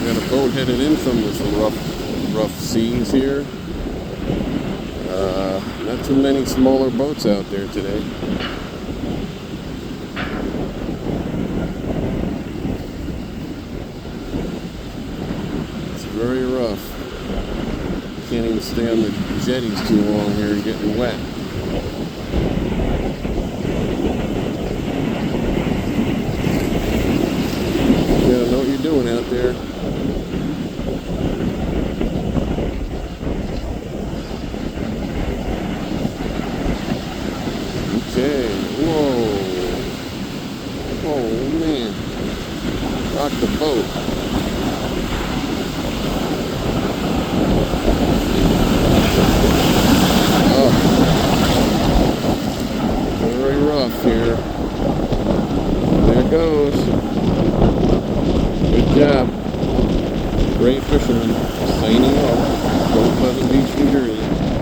Got a boat headed in from some rough seas here. Not too many smaller boats out there today. It's very rough. Can't even stay on the jetties too long here and getting wet. You gotta know what you're doing out there. Okay, whoa. Oh man. Rock the boat. Oh. Very rough here. There it goes. Good job. Great fisherman. Signing off.